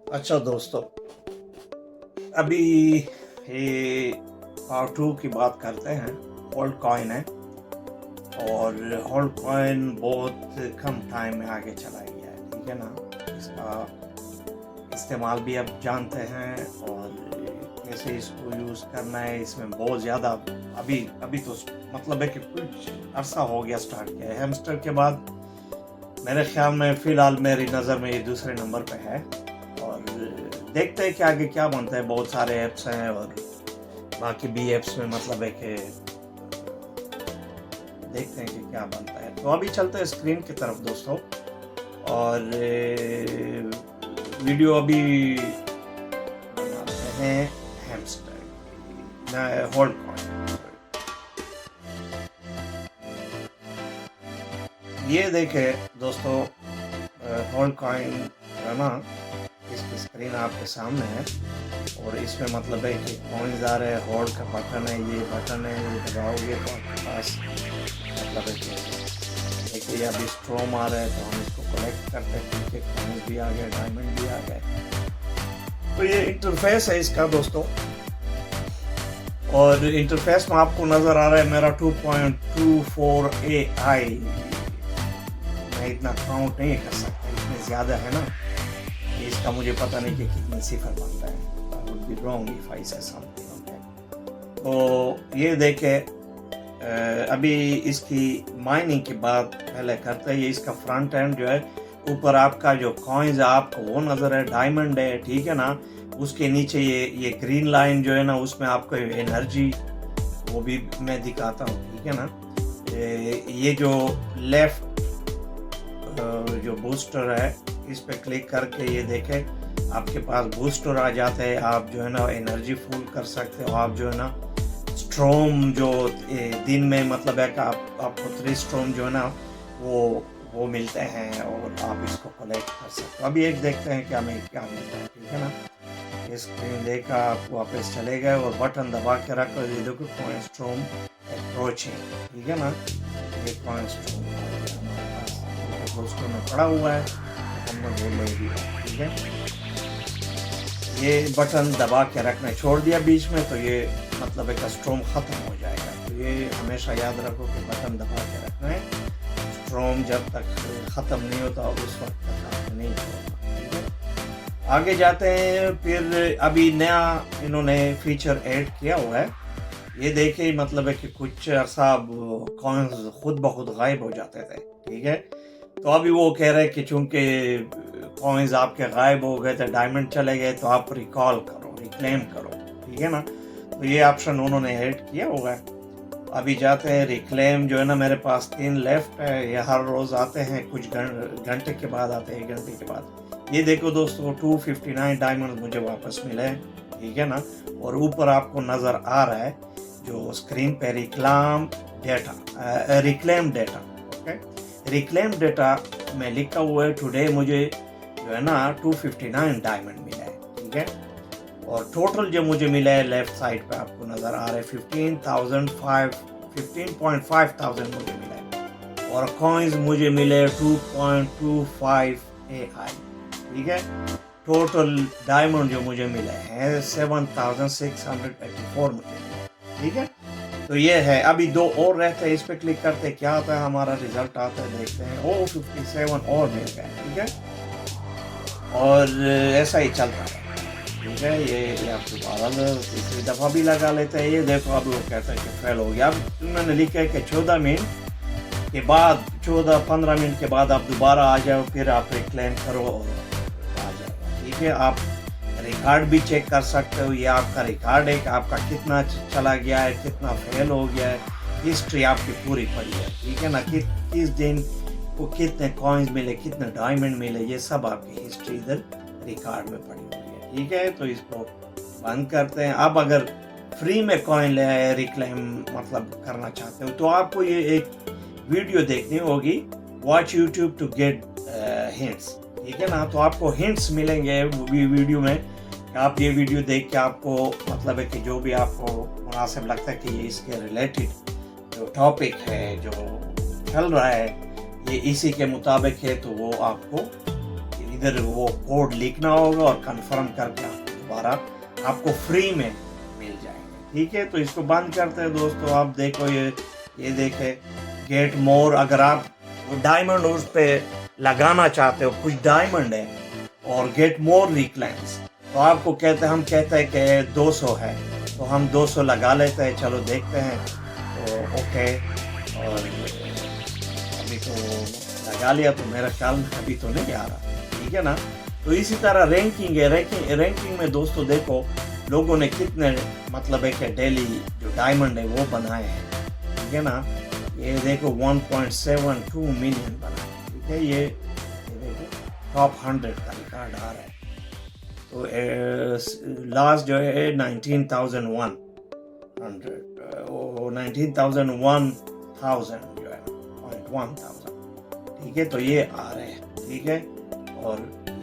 अच्छा दोस्तों, अभी ये पार्ट 2 की बात करते हैं। होल्ड कॉइन है और होल्ड कॉइन बहुत कम टाइम में आगे चला गया है, ठीक है ना। इसका इस्तेमाल भी अब जानते हैं और कैसे इसको यूज़ करना है। इसमें बहुत ज़्यादा अभी अभी तो मतलब है कि कुछ अरसा हो गया स्टार्ट किया है। हैमस्टर के बाद मेरे ख्याल में फ़िलहाल मेरी नज़र में ये दूसरे नंबर पे है और देखते हैं कि आगे क्या बनता है। बहुत सारे ऐप्स हैं और बाकी भी ऐप्स में मतलब है कि देखते हैं कि क्या बनता है। तो अभी चलते हैं स्क्रीन की तरफ दोस्तों और वीडियो अभी बनाते हैं हैमस्टर होल्ड कॉइन। ये देखे दोस्तों, होल्ड कॉइन है ना, इसकी स्क्रीन आपके सामने है और इसमें मतलब है कि कॉइन्स आ रहे हैं। होल्ड का बटन है, ये बटन है, ये दबाओगे तो आपके पास मतलब है कि देखिए अभी स्ट्रॉम आ रहा है तो हम इसको कलेक्ट करते हैं क्योंकि कॉइन्स भी आ गए, डायमंड भी आ गए। तो ये इंटरफेस है इसका दोस्तों और इंटरफेस में आपको नज़र आ रहा है मेरा 2.24 AI। मैं इतना काउंट नहीं कर सकता, इतने ज़्यादा है ना, इसका मुझे पता नहीं कि कितने सिफर बनता है। I would be wrong if I say something on that। तो ये देखे अभी इसकी माइनिंग की बात पहले करते हैं। ये इसका फ्रंट एंड जो है, ऊपर आपका जो कॉइन्स है आपको वो नज़र है, डायमंड है, ठीक है ना। उसके नीचे ये ग्रीन लाइन जो है ना, उसमें आपको एनर्जी वो भी मैं दिखाता हूँ, ठीक है ना। ये जो लेफ्ट जो बूस्टर है इस पे क्लिक करके ये देखें आपके पास बूस्टर आ जाते हैं। आप जो है ना एनर्जी फुल कर सकते हो। आप जो है ना स्ट्रॉम जो दिन में मतलब है कि आपको 3 स्ट्रॉम जो है ना वो मिलते हैं और आप इसको कलेक्ट कर सकते हो। अभी एक देखते हैं क्या मिलता है, ठीक है ना। ये स्क्रीन देखा आप वापस चले गए और बटन दबा के रखो। ये देखो कॉइन स्ट्रॉम अप्रोचिंग, ठीक है ना। ये कॉइन स्ट्रॉम बूस्टर में पड़ा हुआ है, हमने वो ले लिया, ठीक है। ये बटन दबा के रखना, छोड़ दिया बीच में तो ये मतलब एक स्ट्रॉम ख़त्म हो जाएगा। तो ये हमेशा याद रखो कि बटन दबा के रखना है। स्ट्रॉम जब तक ख़त्म नहीं होता उस वक्त तक आपने नहीं छोड़ना, ठीक है। आगे जाते हैं। फिर अभी नया इन्होंने फीचर ऐड किया हुआ है। ये देखिए मतलब है कि कुछ अर्सा कॉइन्स खुद ब खुद गायब हो जाते थे, ठीक है। तो अभी वो कह रहे हैं कि चूंकि कॉइन्स आपके गायब हो गए थे, डायमंड चले गए, तो आप रिकॉल करो, रिक्लेम करो, ठीक है ना। तो ये ऑप्शन उन्होंने ऐड किया हुआ है। अभी जाते हैं रिक्लेम जो है ना, मेरे पास 3 लेफ्ट है। ये हर रोज़ आते हैं, कुछ घंटे के बाद आते हैं, 1 घंटे के बाद। ये देखो दोस्तों 259 डायमंड मुझे वापस मिले हैं, ठीक है ना। और ऊपर आपको नज़र आ रहा है जो स्क्रीन पे reclaim data, okay. Reclaim data में लिखा हुआ है टुडे मुझे जो है ना 259 डायमंड मिला है, ठीक है। और टोटल जो मुझे मिला है लेफ्ट साइड पे आपको नज़र आ रहा है 15.5 मुझे मिला है और कॉइन्स मुझे मिले 2.25 AI, ठीक है। टोटल डायमंड जो मुझे मिले हैं 7,684 मुझे मिले, ठीक है। तो ये है। अभी 2 और रहते हैं, इस पे क्लिक करते हैं क्या आता है, हमारा रिजल्ट आता है, देखते हैं। 57 और मिल गए, ठीक है। और ऐसा ही चलता है, ठीक है। ये आप दोबारा तीसरी दफ़ा भी लगा लेते हैं। ये देखो अब वो कहते हैं कि फेल हो गया। अब उन्होंने लिखा है कि 14 मिनट के बाद, 14-15 मिनट के बाद आप दोबारा आ जाओ, फिर आप रिक्लेम करो और आ जाएगा, ठीक है। आप रिकॉर्ड भी चेक कर सकते हो। ये आपका रिकॉर्ड है कि आपका कितना चला गया है, कितना फेल हो गया है। हिस्ट्री आपकी पूरी पड़ी है, ठीक है ना। किस दिन को कितने कॉइन्स मिले, कितने डायमंड मिले, ये सब आपकी हिस्ट्री इधर रिकॉर्ड में पड़ी हुई है, ठीक है। तो इसको बंद करते हैं। अब अगर फ्री में कॉइन ले रिक्लेम मतलब करना चाहते हो तो आपको ये एक वीडियो देखनी होगी, watch YouTube to get hints, ठीक है ना। तो आपको हिंट्स मिलेंगे वीडियो में। आप ये वीडियो देख के आपको मतलब है कि जो भी आपको मुनासिब लगता है कि ये इसके रिलेटेड जो टॉपिक है जो चल रहा है ये इसी के मुताबिक है, तो वो आपको इधर वो कोड लिखना होगा और कंफर्म करके दोबारा आपको फ्री में मिल जाएंगे। ठीक है, तो इसको बंद करते हैं दोस्तों। आप देखो ये देखे गेट मोर, अगर आप डायमंड उस पे लगाना चाहते हो, कुछ डायमंड है और गेट मोर रिक्लाइम्स, तो आपको हम कहते हैं कि 200 है, तो हम 200 लगा लेते हैं। चलो देखते हैं, तो ओके, और अभी तो लगा लिया, तो मेरा ख्याल अभी तो नहीं आ रहा, ठीक है ना। तो इसी तरह रैंकिंग है, रैंकिंग में दोस्तों देखो लोगों ने कितने मतलब है कि डेली जो डायमंड है वो बनाए हैं, ठीक है ना। ये देखो 1.72 मिलियन बनाए, ठीक है। ये देखो टॉप 100 का रिकॉर्ड आ रहा है। तो लास्ट जो है 19,001 जो है 1,000, ठीक है। तो ये आ रहे हैं, ठीक है। और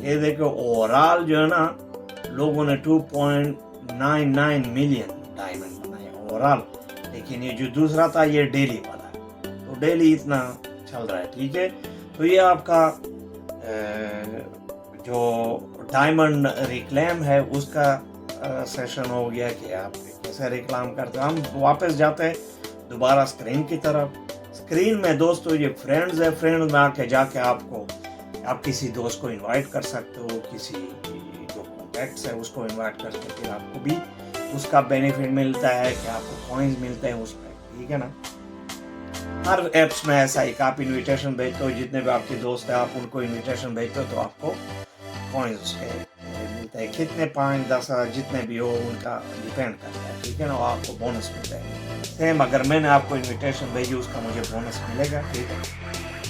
ये देखो ओवरऑल जो है ना लोगों ने 2.99 मिलियन डायमंड बनाए ओवरऑल, लेकिन ये जो दूसरा था ये डेली वाला है, तो डेली इतना चल रहा है, ठीक है। तो ये आपका जो डायमंड रिक्लेम है उसका सेशन हो गया कि आप कैसे रिक्लेम करते हैं। हम वापस जाते हैं दोबारा स्क्रीन की तरफ। स्क्रीन में दोस्तों ये फ्रेंड्स है, फ्रेंड में आके जाके आप किसी दोस्त को इनवाइट कर सकते हो, किसी जो कॉन्टैक्ट्स है उसको इनवाइट कर सकते हो, फिर आपको भी उसका बेनिफिट मिलता है कि आपको कॉइन्स मिलते हैं उसमें, ठीक है ना। हर एप्स में ऐसा ही, आप इनविटेशन भेजते हो, जितने भी आपके दोस्त हैं आप उनको इनविटेशन भेजते हो तो आपको कॉइन्स उसके मिलते हैं, कितने 5, 10 जितने भी हो उनका डिपेंड करता है, ठीक है ना। वो आपको बोनस मिलता है। सेम अगर मैंने आपको इनविटेशन भेजी उसका मुझे बोनस मिलेगा, ठीक है।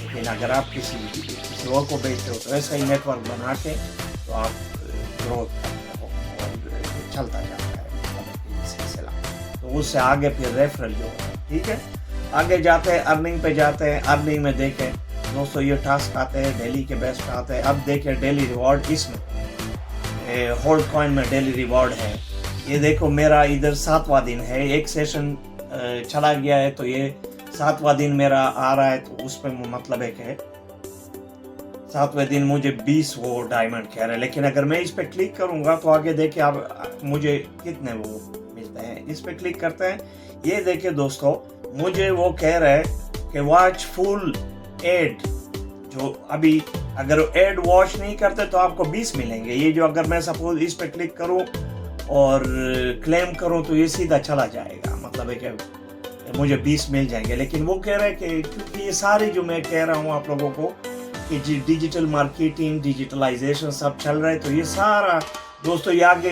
लेकिन अगर आप किसी और को भेजते हो तो ऐसा ही नेटवर्क बना के तो आप ग्रोथ करते हो और चलता जाता है सिलसिला, तो उससे आगे फिर रेफरल जो होता है, ठीक है। आगे जाते हैं, अर्निंग पे जाते हैं। अर्निंग में देखें दोस्तों ये टास्क आते हैं, डेली के बेस्ट आते हैं। अब देखें डेली रिवॉर्ड, इसमें होल्ड कॉइन में डेली रिवॉर्ड है। ये देखो मेरा इधर 7वां दिन है, एक सेशन चला गया है, तो ये 7वां दिन मेरा आ रहा है, तो उस पर मतलब है कि 7वें दिन मुझे 20 वो डायमंड कह रहे हैं। लेकिन अगर मैं इस पर क्लिक करूंगा तो आगे देखिए आप मुझे कितने वो मिलते हैं। इस पर क्लिक करते हैं, ये देखिए दोस्तों मुझे वो कह रहा है कि वॉच फुल एड, जो अभी अगर एड वॉच नहीं करते तो आपको 20 मिलेंगे। ये जो अगर मैं सपोज इस पर क्लिक करूं और क्लेम करूं तो ये सीधा चला जाएगा, मतलब है कि मुझे 20 मिल जाएंगे। लेकिन वो कह रहे हैं कि क्योंकि ये सारी जो मैं कह रहा हूँ आप लोगों को कि डिजिटल मार्केटिंग, डिजिटलाइजेशन सब चल रहा है, तो ये सारा दोस्तों ये आगे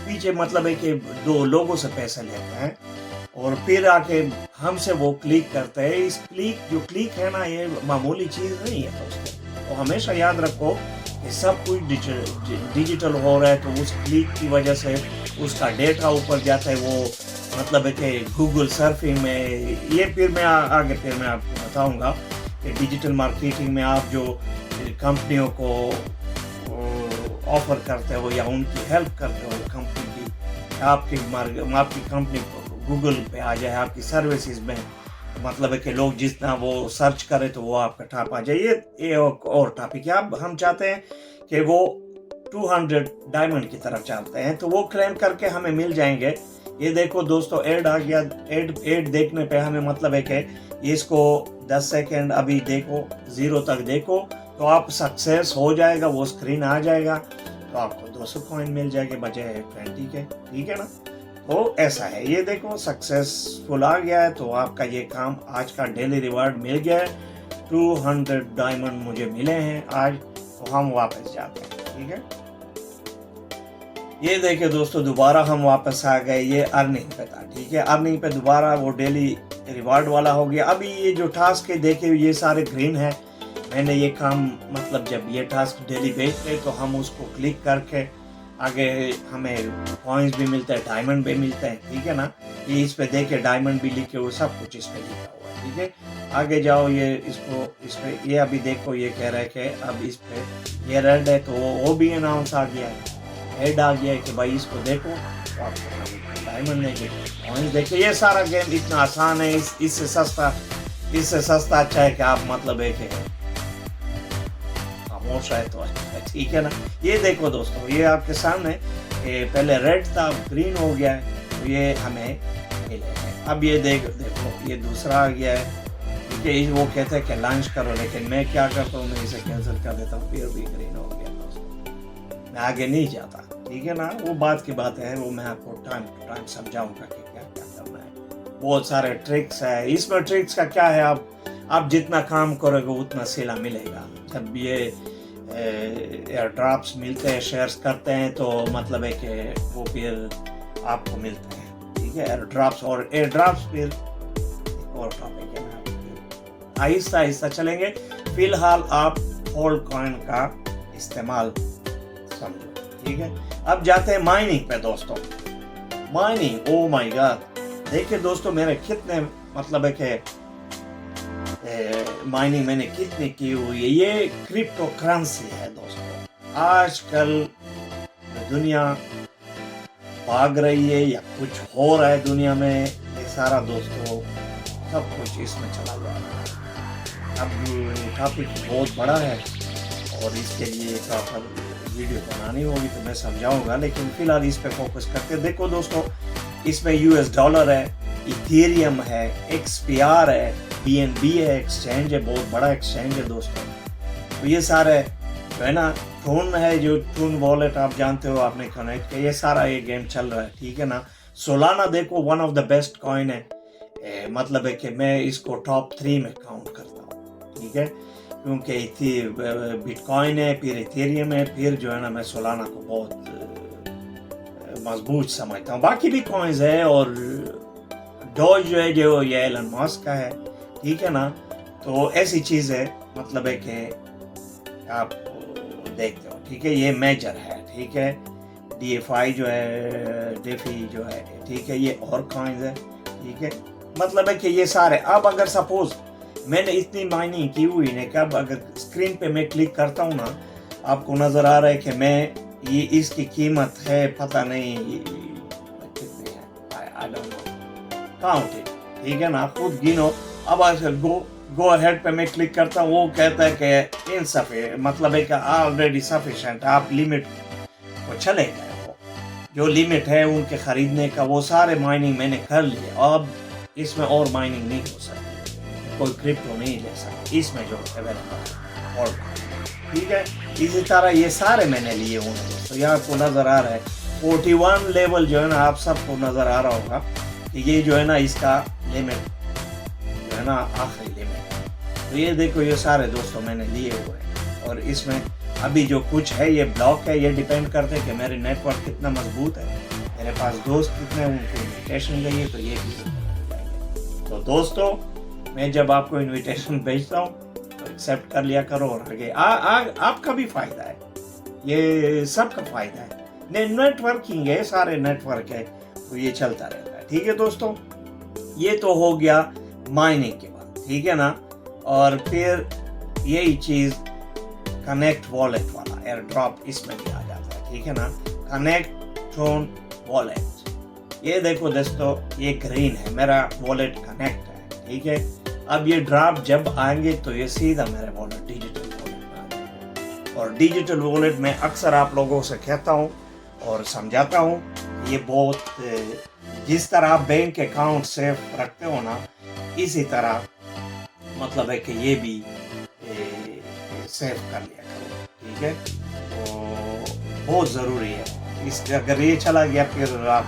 पीछे मतलब है कि 2 लोगों से पैसे लेते हैं और फिर आके हमसे वो क्लिक करते हैं। इस क्लिक है ना, ये मामूली चीज़ नहीं है दोस्तों। तो हमेशा याद रखो कि सब कुछ डिजिटल हो रहा है, तो उस क्लिक की वजह से उसका डेटा ऊपर जाता है। वो मतलब है कि गूगल सर्फिंग में ये फिर मैं आगे फिर मैं आपको बताऊंगा कि डिजिटल मार्केटिंग में आप जो कंपनियों को ऑफर करते हो या उनकी हेल्प करते हो, कंपनी की आपकी कंपनी को गूगल पे आ जाए आपकी सर्विसेज में, मतलब है कि लोग जितना वो सर्च करें तो वो आपका टॉप आ जाए। ये और टॉपिक है। अब हम चाहते हैं कि वो 200 डायमंड की तरफ चाहते हैं, तो वो क्लेम करके हमें मिल जाएंगे। ये देखो दोस्तों ऐड आ गया। ऐड देखने पे हमें मतलब है कि इसको 10 सेकेंड अभी देखो 0 तक देखो तो आप सक्सेस हो जाएगा, वो स्क्रीन आ जाएगा, तो आपको 200 कॉइन मिल जाएंगे बजाय 20 के, ठीक है ना। तो ऐसा है, ये देखो सक्सेसफुल आ गया है, तो आपका ये काम आज का डेली रिवार्ड मिल गया है। 200 डायमंड मुझे मिले हैं आज, तो हम वापस जाते हैं, ठीक है। ये देखिए दोस्तों दोबारा हम वापस आ गए, ये अर्निंग पे था, ठीक है। अर्निंग पे दोबारा वो डेली रिवार्ड वाला हो गया। अभी ये जो टास्क है देखिए ये सारे ग्रीन है। मैंने ये काम मतलब जब ये टास्क डेली भेजते तो हम उसको क्लिक करके आगे हमें कॉइन्स भी मिलते हैं, डायमंड भी मिलते हैं, ठीक है ना। ये इस पे देखिए डायमंड भी लिखे हुए, सब कुछ इस पे लिखा हुआ है, ठीक है। आगे जाओ, ये इस पे ये अभी देखो ये कह रहा है कि अब इस पे ये रेड है, तो वो भी अनाउंस आ गया है, हेड आ गया है कि भाई इसको देखो तो आपको डायमंड नहीं कॉइन्स देखिए। ये सारा गेम इतना आसान है, इससे सस्ता अच्छा है कि आप मतलब है कि आप खामोश है तो अच्छा है, ठीक है ना। ये देखो दोस्तों, ये आपके सामने पहले रेड था, ग्रीन हो गया है, तो ये हमें मिले हैं। अब ये देखो ये दूसरा आ गया है, ठीक है। वो कहते हैं कि लॉन्च करो, लेकिन मैं क्या करता हूँ, मैं इसे कैंसिल कर देता हूँ, फिर भी ग्रीन हो गया दोस्तों। मैं आगे नहीं जाता, ठीक है ना। वो बात की बात है, वो मैं आपको टाइम टू टाइम समझाऊंगा कि क्या क्या करना है। बहुत सारे ट्रिक्स है इसमें। ट्रिक्स का क्या है, आप जितना काम करोगे उतना सिला मिलेगा। जब ये एयर ड्रॉप्स मिलते हैं, शेयर्स करते हैं, तो मतलब है कि वो फिर आपको मिलते हैं, ठीक है। एयर ड्रॉप्स और एयर ड्रॉप्स फिर एक और टॉपिक है, आहिस्ता आहिस्ता चलेंगे। फिलहाल आप होल्ड कॉइन का इस्तेमाल समझो, ठीक है। अब जाते हैं माइनिंग पे दोस्तों। माइनिंग, ओ माय गॉड, देखिए दोस्तों मेरे कितने मतलब है कि माइनिंग मैंने कितनी की हुई है। ये क्रिप्टो करेंसी है दोस्तों। आजकल दुनिया भाग रही है या कुछ हो रहा है दुनिया में, ये सारा दोस्तों सब कुछ इसमें चला जा रहा है। अब टॉपिक बहुत बड़ा है और इसके लिए प्रॉपर वीडियो बनानी होगी तो मैं समझाऊंगा, लेकिन फिलहाल इस पे फोकस करते हैं। देखो दोस्तों, इसमें यूएस डॉलर है, इथेरियम है, XPR है, BNB है, एक्सचेंज है, बहुत बड़ा एक्सचेंज है दोस्तों। तो ये सारे जो है ना, ट्रून है, जो ट्रून वॉलेट आप जानते हो, आपने कनेक्ट किया, ये सारा ये गेम चल रहा है, ठीक है ना। सोलाना देखो one of the best coin है, मतलब है कि मैं इसको टॉप 3 में काउंट करता हूँ, ठीक है, क्योंकि बिटकॉइन है, फिर इथेरियम है, फिर जो है ना मैं सोलाना को बहुत मजबूत समझता हूँ। बाकी भी कॉइन्स है, और डॉज जो है जो ये एलन मस्क का है, ठीक है ना। तो ऐसी चीज है, मतलब है कि आप देखते हो, ठीक है। ये मेजर है, ठीक है। DeFi जो है, डेफी जो है, ठीक है, ये और कॉइन्स है, ठीक है। मतलब है कि ये सारे, अब अगर सपोज मैंने इतनी माइनिंग की हुई है कि अब अगर स्क्रीन पे मैं क्लिक करता हूँ ना, आपको नजर आ रहा है कि मैं ये इसकी कीमत है पता नहीं कितनी है, I don't know, count it, ठीक है ना, खुद गिनो। अब गो अहेड पे मैं क्लिक करता हूँ, वो कहता है कि इनसफिशिएंट, मतलब है कि ऑलरेडी सफिशिएंट, आप लिमिट को चले गए हो। जो लिमिट है उनके खरीदने का, वो सारे माइनिंग मैंने कर लिए, अब इसमें और माइनिंग नहीं हो सकती, कोई क्रिप्टो नहीं ले सकता इसमें जो अवेलेबल है, और ठीक है। इसी तरह ये सारे मैंने लिए हुए हैं, तो यहाँ आपको नजर आ रहा है 41 लेवल जो है ना, आप सबको नजर आ रहा होगा कि ये जो है ना इसका लिमिट जो है ना आखिरी लिमिट। तो ये देखो, ये सारे दोस्तों मैंने लिए हुए हैं, और इसमें अभी जो कुछ है ये ब्लॉक है, ये डिपेंड करते हैं कि मेरे नेटवर्क कितना मजबूत है, मेरे पास दोस्त कितने, उनको इन्विटेशन गई तो ये भी। तो दोस्तों, मैं जब आपको इन्विटेशन भेजता हूँ तो एक्सेप्ट कर लिया करो, और आगे आपका भी फायदा है, ये सबका फायदा है। नेटवर्किंग है, सारे नेटवर्क है, तो ये चलता रहता है, ठीक है दोस्तों। ये तो हो गया माइनिंग के बाद, ठीक है ना। और फिर यही चीज कनेक्ट वॉलेट वाला एयर ड्रॉप इसमें भी आ जाता है, ठीक है ना। कनेक्ट ट्रून वॉलेट, ये देखो दोस्तों, ये ग्रीन है, मेरा वॉलेट कनेक्ट है, ठीक है। अब ये ड्रॉप जब आएंगे तो ये सीधा मेरे वॉलेट, डिजिटल वॉलेट में आ जाएगा। और डिजिटल वॉलेट में अक्सर आप लोगों से कहता हूँ और समझाता हूँ, ये बहुत जिस तरह आप बैंक अकाउंट सेफ रखते हो ना, इसी तरह मतलब है कि ये भी सेव कर लिया करो, ठीक है। तो बहुत ज़रूरी है, इस अगर ये चला गया फिर आप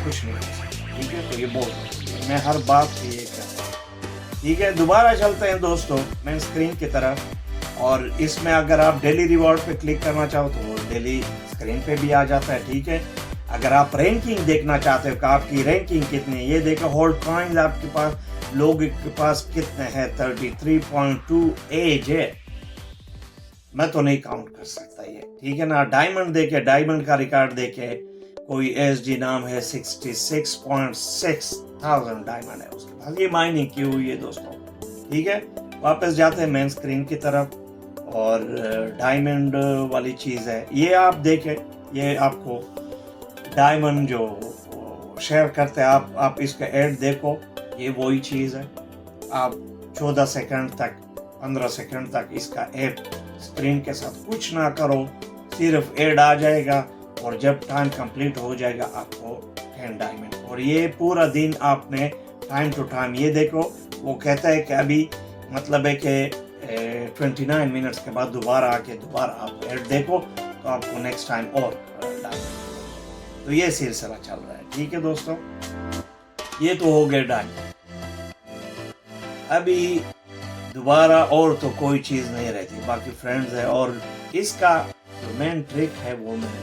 कुछ नहीं कर सकते, ठीक है। तो ये बहुत, मैं हर बात पे ये कहता हूँ, ठीक है। दोबारा चलते हैं दोस्तों मेन स्क्रीन की तरफ, और इसमें अगर आप डेली रिवॉर्ड पे क्लिक करना चाहो तो वो डेली स्क्रीन पे भी आ जाता है, ठीक है। अगर आप रैंकिंग देखना चाहते हो कि आपकी रैंकिंग कितनी है, ये देखो होल्ड कॉइन्स आपके पास, लोगों के पास कितने हैं, 33.2 एज है, मैं तो नहीं काउंट कर सकता ये, ठीक है ना। डायमंड देखे, डायमंड का रिकॉर्ड देखे, कोई SG नाम है, 66.6 थाउजेंड डायमंड है उसके पास, ये माइनिंग की हुई है दोस्तों, ठीक है। वापस जाते हैं मेन स्क्रीन की तरफ, और डायमंड वाली चीज़ है, ये आप देखें, ये आपको डायमंड जो शेयर करते हैं, आप इसका ऐड देखो, ये वही चीज़ है। आप 14 सेकंड तक, 15 सेकंड तक इसका ऐप स्क्रीन के साथ कुछ ना करो, सिर्फ एड आ जाएगा और जब टाइम कंप्लीट हो जाएगा आपको 10 डायमंड। और ये पूरा दिन आपने टाइम टू टाइम, ये देखो वो कहता है कि अभी मतलब है कि 29 मिनट्स के बाद दोबारा आके दोबारा आप एड देखो तो आपको नेक्स्ट टाइम और डायमंड। तो ये सिलसिला चल रहा है। ठीक है दोस्तों, ये तो हो गया डायमंड। अभी दोबारा और तो कोई चीज़ नहीं रहती, बाकी फ्रेंड्स है। और इसका जो मेन ट्रिक है वो मैं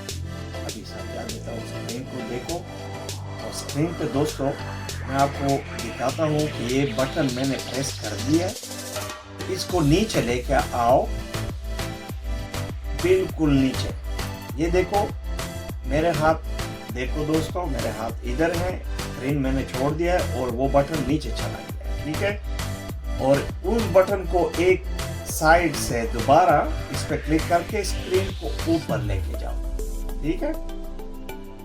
अभी समझा देता हूँ। स्क्रीन को देखो और स्क्रीन पे दोस्तों मैं आपको दिखाता हूँ कि ये बटन मैंने प्रेस कर दिया, इसको नीचे लेके आओ, बिल्कुल नीचे। ये देखो मेरे हाथ, देखो दोस्तों मेरे हाथ इधर है, स्क्रीन मैंने छोड़ दिया है और वो बटन नीचे चला गया। ठीक है, और उस बटन को एक साइड से दोबारा इस पे क्लिक करके स्क्रीन को ऊपर लेके जाओ। ठीक है,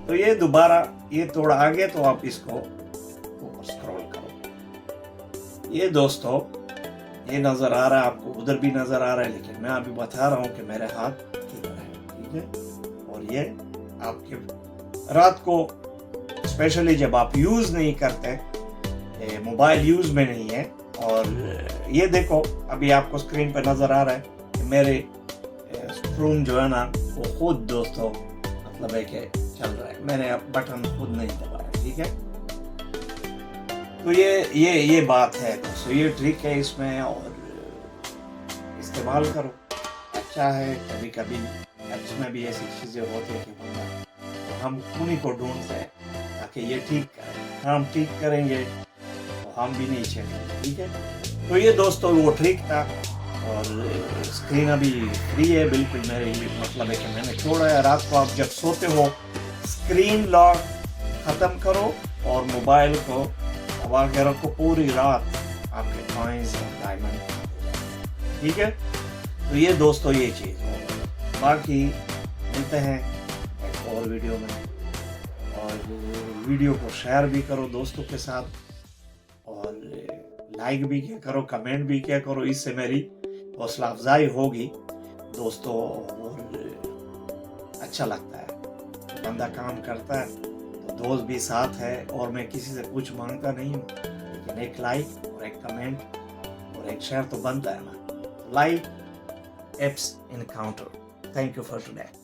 तो ये दोबारा ये थोड़ा आगे तो आप इसको ऊपर स्क्रॉल करो। ये दोस्तों ये नजर आ रहा है आपको, उधर भी नजर आ रहा है, लेकिन मैं अभी बता रहा हूँ कि मेरे हाथ किधर है। ठीक है, और ये आपके रात को स्पेशली जब आप यूज नहीं करते, मोबाइल यूज में नहीं है, और ये देखो अभी आपको स्क्रीन पर नजर आ रहा है कि मेरे स्क्रूम जो है ना वो खुद दोस्तों मतलब है कि चल रहा है, मैंने अब बटन खुद नहीं दबाया। ठीक है, तो ये बात है दोस्तों, ये ट्रिक है इसमें और इस्तेमाल करो, अच्छा है। कभी कभी ऐप्स में भी ऐसी चीजें होती है कि बंदा, तो हम उन्हीं को ढूंढते हैं ताकि ये ठीक करें, हम ठीक करेंगे हम भी नहीं चलेंगे। ठीक है, तो ये दोस्तों वो ट्रिक था। और स्क्रीन अभी फ्री है बिल्कुल, मेरे मतलब है कि मैंने छोड़ा है। रात को आप जब सोते हो स्क्रीन लॉक खत्म करो और मोबाइल को दबा के रखो, पूरी रात आपके कॉइंस और डायमंड। ठीक है, तो ये दोस्तों ये चीज़ है। बाकी मिलते हैं एक और वीडियो में, और वीडियो को शेयर भी करो दोस्तों के साथ और लाइक भी किया करो, कमेंट भी किया करो, इससे मेरी हौसला अफजाई होगी दोस्तों। और अच्छा लगता है, बंदा काम करता है तो दोस्त भी साथ है, और मैं किसी से कुछ मांगता नहीं हूँ, लेकिन एक लाइक और एक कमेंट और एक शेयर तो बनता है ना। Like apps encounter. Thank you for today.